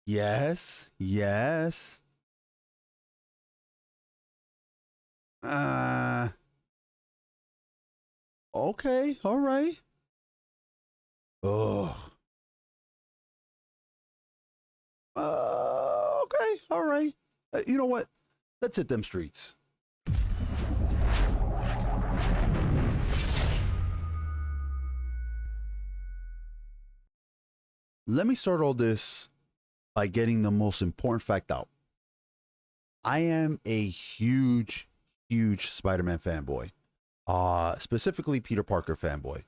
Yes. Yes. Uh okay, all right. Ugh. Okay, all right. You know what? Let's hit them streets. Let me start all this by getting the most important fact out. I am a huge, huge Spider-Man fanboy. Specifically Peter Parker fanboy.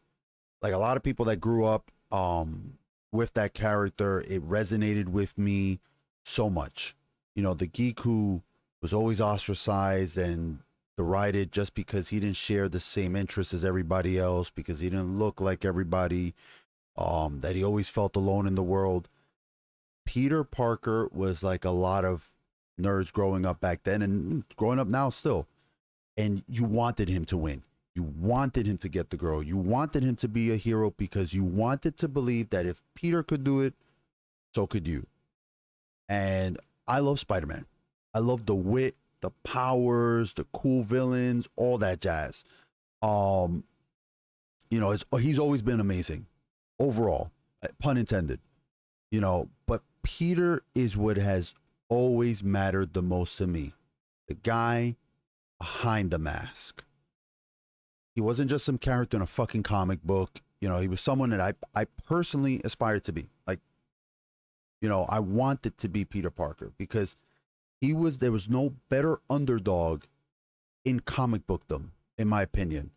Like a lot of people that grew up with that character, it resonated with me so much. You know, the geek who was always ostracized and derided just because he didn't share the same interests as everybody else, because he didn't look like everybody, that he always felt alone in the world. Peter Parker was like a lot of nerds growing up back then and growing up now still. And you wanted him to win. You wanted him to get the girl. You wanted him to be a hero because you wanted to believe that if Peter could do it, so could you. And I love Spider-Man. I love the wit, the powers, the cool villains, all that jazz. Um, he's always been amazing overall, pun intended. But Peter is what has always mattered the most to me. The guy behind the mask. He wasn't just some character in a fucking comic book. He was someone that I personally aspired to be. Like, I wanted to be Peter Parker because there was no better underdog in comic bookdom, in my opinion.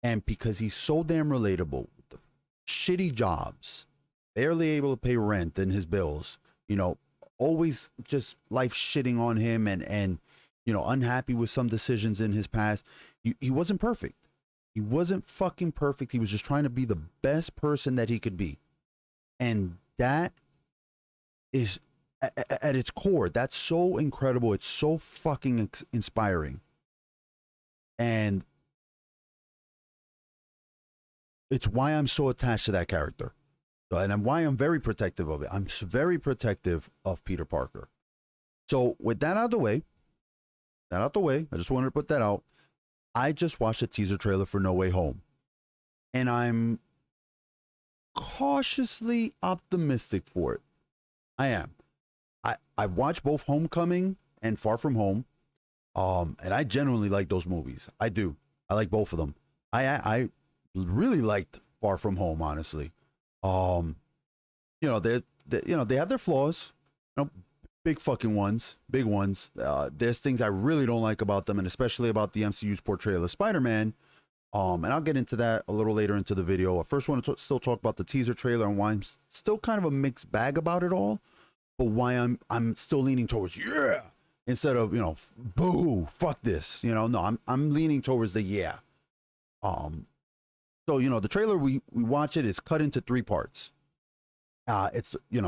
And because he's so damn relatable, the shitty jobs, barely able to pay rent and his bills, always just life shitting on him and unhappy with some decisions in his past. He wasn't perfect. He wasn't fucking perfect. He was just trying to be the best person that he could be. And that is at its core, that's so incredible. It's so fucking inspiring. And it's why I'm so attached to that character. And why I'm very protective of it. I'm very protective of Peter Parker. So with that out of the way, I just wanted to put that out. I just watched a teaser trailer for No Way Home. And I'm cautiously optimistic for it. I am. I watched both Homecoming and Far From Home. And I genuinely like those movies. I do. I like both of them. I really liked Far From Home, honestly. They have their flaws. Big fucking ones, big ones. There's things I really don't like about them, and especially about the MCU's portrayal of Spider-Man. And I'll get into that a little later into the video. I first want to still talk about the teaser trailer and why I'm still kind of a mixed bag about it all, but why I'm still leaning towards yeah instead of boo, fuck this. No, I'm leaning towards the yeah. So the trailer we watch it is cut into three parts. It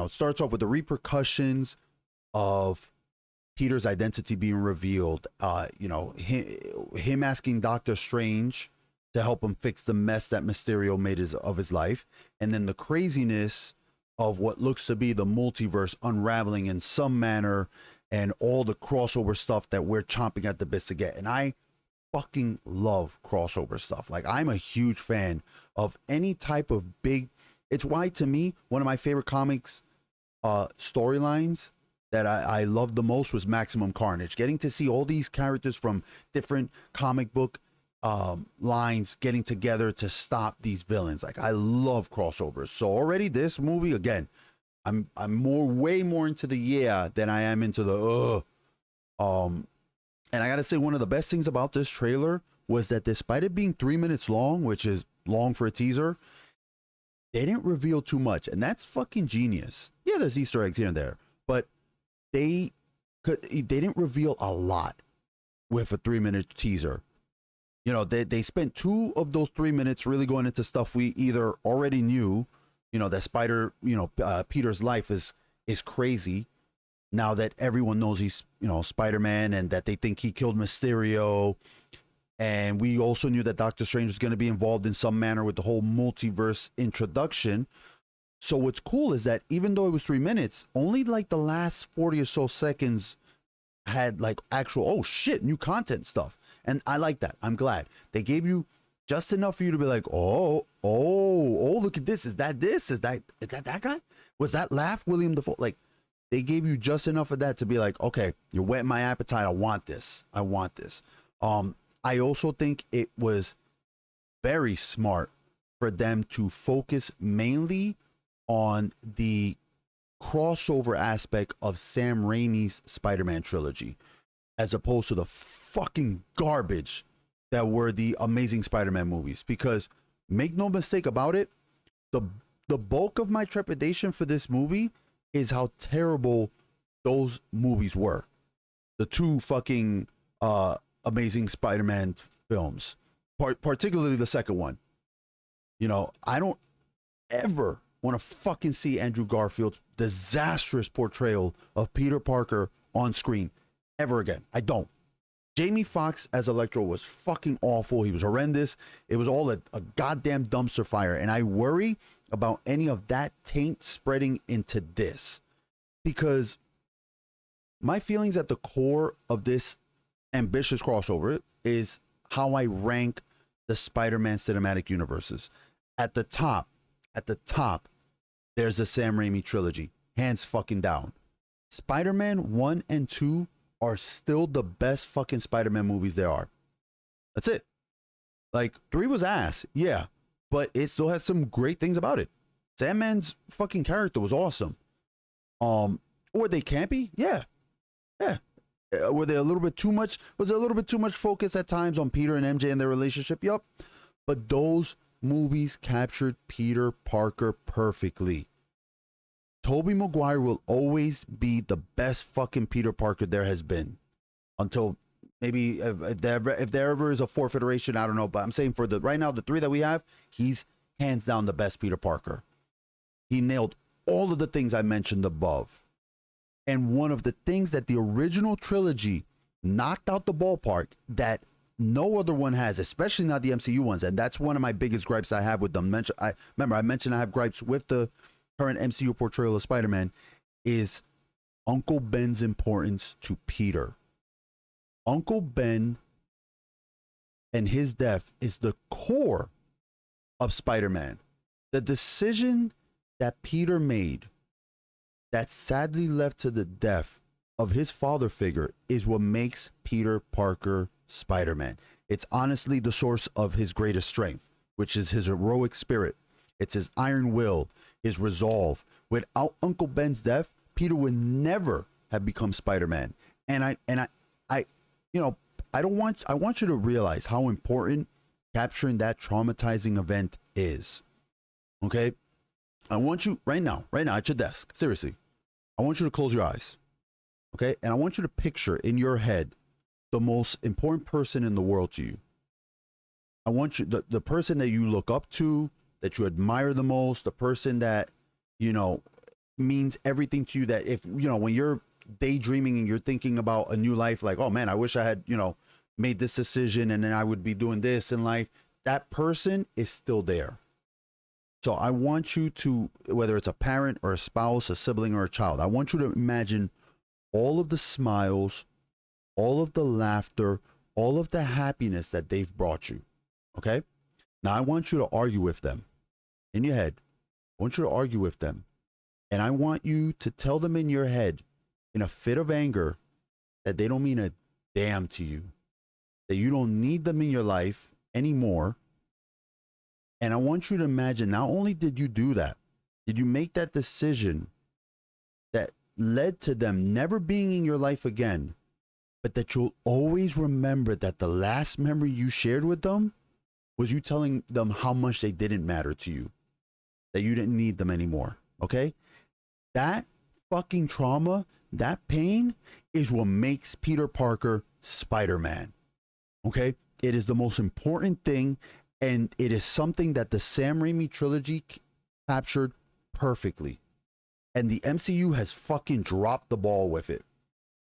starts off with the repercussions of Peter's identity being revealed. Him asking Doctor Strange to help him fix the mess that Mysterio made of his life, and then the craziness of what looks to be the multiverse unraveling in some manner, and all the crossover stuff that we're chomping at the bits to get. And I fucking love crossover stuff. Like, I'm a huge fan of any type of big. It's why, to me, one of my favorite comics storylines that I loved the most was Maximum Carnage. Getting to see all these characters from different comic book lines getting together to stop these villains. Like, I love crossovers. So already this movie, again, I'm way more into the yeah than I am into the and I gotta say, one of the best things about this trailer was that despite it being 3 minutes long, which is long for a teaser, they didn't reveal too much, and that's fucking genius. Yeah, there's Easter eggs here and there, but they didn't reveal a lot with a 3 minute teaser. They spent 2 of those 3 minutes really going into stuff we either already knew, that Peter's life is crazy now that everyone knows he's, Spider-Man, and that they think he killed Mysterio. And we also knew that Doctor Strange was going to be involved in some manner with the whole multiverse introduction. So what's cool is that even though it was 3 minutes, only like the last 40 or so seconds had like actual, oh shit, new content stuff. And I like that. I'm glad they gave you just enough for you to be like, oh, look at this. Is that this? Is that guy? Was that laugh William Dafoe? Like, they gave you just enough of that to be like, okay, you're whetting my appetite. I want this. I want this. I also think it was very smart for them to focus mainly on the crossover aspect of Sam Raimi's Spider-Man trilogy, as opposed to the fucking garbage that were the Amazing Spider-Man movies. Because make no mistake about it, the bulk of my trepidation for this movie is how terrible those movies were. The two fucking Amazing Spider-Man films, particularly the second one. You know, I don't ever want to fucking see Andrew Garfield's disastrous portrayal of Peter Parker on screen ever again. I don't. Jamie Foxx as Electro was fucking awful. He was horrendous. It was all a goddamn dumpster fire. And I worry about any of that taint spreading into this. Because my feelings at the core of this ambitious crossover is how I rank the Spider-Man cinematic universes. At the top, there's a Sam Raimi trilogy. Hands fucking down. Spider-Man 1 and 2 are still the best fucking Spider-Man movies there are. That's it. Like, 3 was ass, yeah, but it still had some great things about it. Sandman's fucking character was awesome. Were they campy? Yeah. Were they a little bit too much? Was there a little bit too much focus at times on Peter and MJ and their relationship? Yup. But those movies captured Peter Parker perfectly. Tobey Maguire will always be the best fucking Peter Parker there has been, until maybe if there ever is a fourth iteration, I don't know. But I'm saying for right now, the 3 that we have, he's hands down the best Peter Parker. He nailed all of the things I mentioned above. And one of the things that the original trilogy knocked out the ballpark that no other one has, especially not the MCU ones, and that's one of my biggest gripes I have with them. I mentioned I have gripes with the current MCU portrayal of Spider-Man, is Uncle Ben's importance to Peter. Uncle Ben and his death is the core of Spider-Man. The decision that Peter made that sadly led to the death of his father figure is what makes Peter Parker Spider-Man. It's honestly the source of his greatest strength, which is his heroic spirit. It's his iron will, his resolve. Without Uncle Ben's death, Peter would never have become Spider-Man. And I want you to realize how important capturing that traumatizing event is. Okay? I want you right now at your desk, seriously, I want you to close your eyes. Okay? And I want you to picture in your head the most important person in the world to you. I want you, the person that you look up to, that you admire the most, the person that, you know, means everything to you, that if, you know, when you're daydreaming and you're thinking about a new life, like, oh man, I wish I had, you know, made this decision and then I would be doing this in life, that person is still there. So I want you to, whether it's a parent or a spouse, a sibling or a child, I want you to imagine all of the smiles, all of the laughter, all of the happiness that they've brought you. Okay? Now I want you to argue with them in your head. I want you to argue with them. And I want you to tell them in your head, in a fit of anger, that they don't mean a damn to you, that you don't need them in your life anymore. And I want you to imagine, not only did you do that, did you make that decision that led to them never being in your life again, but that you'll always remember that the last memory you shared with them was you telling them how much they didn't matter to you, that you didn't need them anymore. Okay? That fucking trauma, that pain is what makes Peter Parker Spider-Man. Okay? It is the most important thing, and it is something that the Sam Raimi trilogy captured perfectly. And the MCU has fucking dropped the ball with it.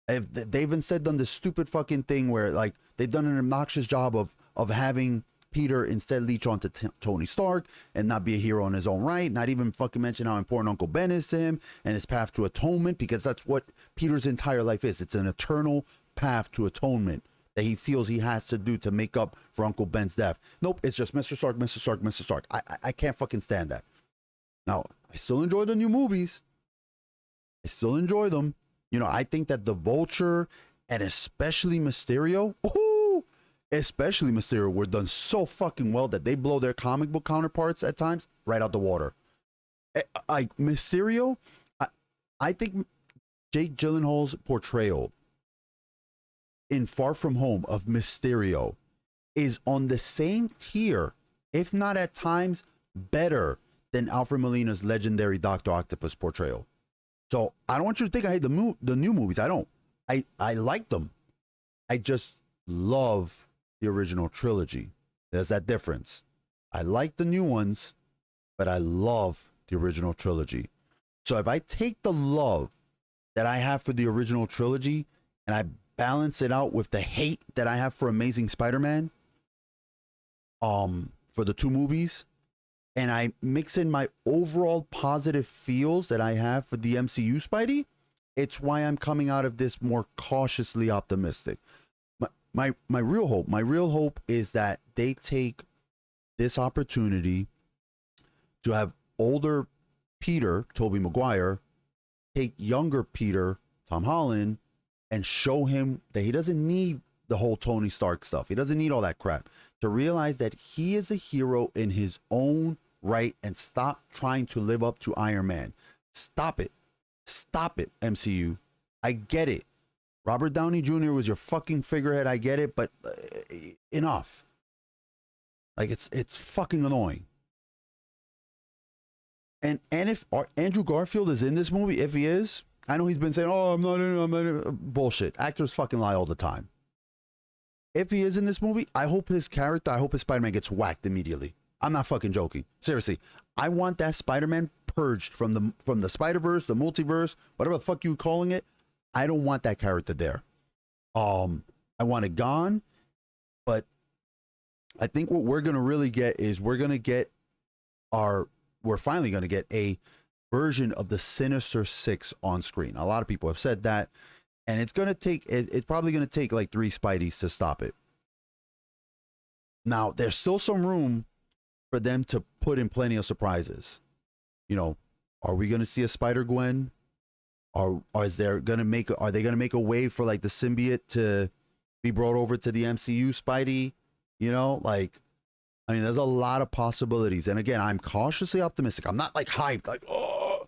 They've instead done this stupid fucking thing where, like, they've done an obnoxious job of having Peter instead leech onto Tony Stark and not be a hero in his own right. Not even fucking mention how important Uncle Ben is to him and his path to atonement, because that's what Peter's entire life is. It's an eternal path to atonement that he feels he has to do to make up for Uncle Ben's death. Nope, it's just Mr. Stark, Mr. Stark, Mr. Stark. I can't fucking stand that. Now, I still enjoy the new movies. I still enjoy them. You know, I think that the Vulture and especially Mysterio, especially Mysterio, were done so fucking well that they blow their comic book counterparts at times right out the water. Like Mysterio, I think Jake Gyllenhaal's portrayal in Far From Home of Mysterio is on the same tier, if not at times better than Alfred Molina's legendary Dr. Octopus portrayal. So I don't want you to think I hate the new movies. I don't. I like them. I just love the original trilogy. There's that difference. I like the new ones, but I love the original trilogy. So if I take the love that I have for the original trilogy and I balance it out with the hate that I have for Amazing Spider-Man, for the two movies, and I mix in my overall positive feels that I have for the MCU Spidey, it's why I'm coming out of this more cautiously optimistic. My real hope is that they take this opportunity to have older Peter, Tobey Maguire, take younger Peter, Tom Holland, and show him that he doesn't need the whole Tony Stark stuff. He doesn't need all that crap. To realize that he is a hero in his own right and stop trying to live up to Iron Man. Stop it. Stop it, MCU. I get it. Robert Downey Jr. was your fucking figurehead. I get it, but enough. Like, it's fucking annoying. And if Andrew Garfield is in this movie, if he is, I know he's been saying, "Oh, I'm not in." Bullshit. Actors fucking lie all the time. If he is in this movie, I hope his Spider-Man gets whacked immediately. I'm not fucking joking. Seriously, I want that Spider-Man purged from the Spider-Verse, the multiverse, whatever the fuck you calling it. I don't want that character there. I want it gone. But I think what we're gonna really get is we're finally gonna get a version of the Sinister Six on screen. A lot of people have said that, and it's probably gonna take like 3 Spideys to stop it. Now, there's still some room for them to put in plenty of surprises. You know, are we gonna see a Spider-Gwen? Are they gonna make a way for like the symbiote to be brought over to the MCU Spidey? You know, like, I mean, there's a lot of possibilities. And again, I'm cautiously optimistic. I'm not like hyped, like, oh,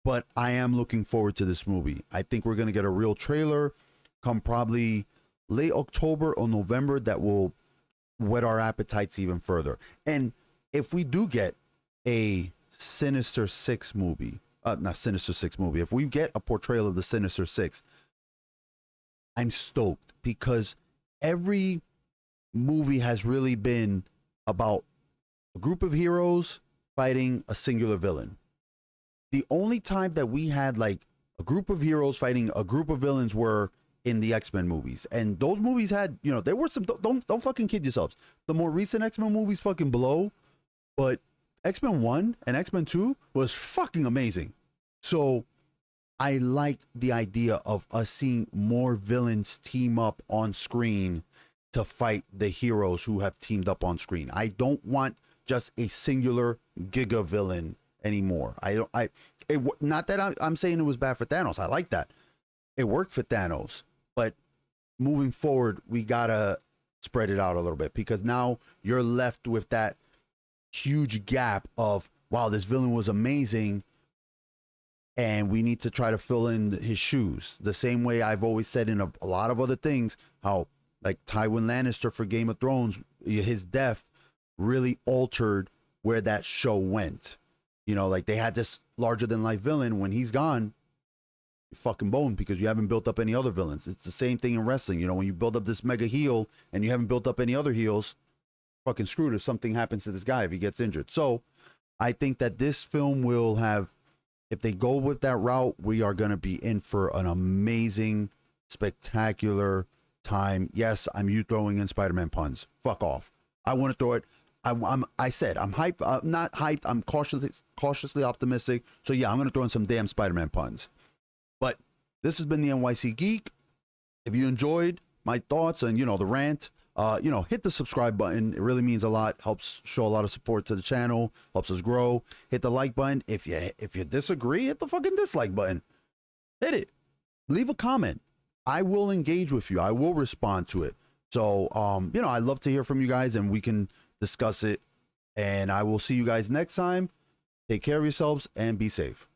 but I am looking forward to this movie. I think we're gonna get a real trailer come probably late October or November that will whet our appetites even further. And if we do get a Sinister Six movie, if we get a portrayal of the Sinister Six, I'm stoked, because every movie has really been about a group of heroes fighting a singular villain. The only time that we had like a group of heroes fighting a group of villains were in the X-Men movies. And those movies had, you know, there were some, don't fucking kid yourselves. The more recent X-Men movies fucking blow, but X-Men 1 and X-Men 2 was fucking amazing. So I like the idea of us seeing more villains team up on screen to fight the heroes who have teamed up on screen. I don't want just a singular giga villain anymore. Not that I'm saying it was bad for Thanos. I like that. It worked for Thanos. But moving forward, we gotta spread it out a little bit, because now you're left with that huge gap of, wow, this villain was amazing, and we need to try to fill in his shoes. The same way I've always said in a lot of other things, how like Tywin Lannister for Game of Thrones, his death really altered where that show went. You know, like they had this larger than life villain. When he's gone, you're fucking boned, because you haven't built up any other villains. It's the same thing in wrestling. You know, when you build up this mega heel and you haven't built up any other heels, fucking screwed if something happens to this guy, if he gets injured. So I think that this film will have, if they go with that route, we are going to be in for an amazing, spectacular time. Yes, I'm you throwing in Spider-Man puns. Fuck off. I want to throw it. I said I'm hyped. Not hyped. I'm cautiously optimistic. So yeah, I'm gonna throw in some damn Spider-Man puns. But this has been the NYC Geek. If you enjoyed my thoughts and the rant, hit the subscribe button. It really means a lot. Helps show a lot of support to the channel. Helps us grow. Hit the like button. If you disagree, hit the fucking dislike button. Hit it. Leave a comment. I will engage with you. I will respond to it. So I'd love to hear from you guys, and we can discuss it. And I will see you guys next time. Take care of yourselves and be safe.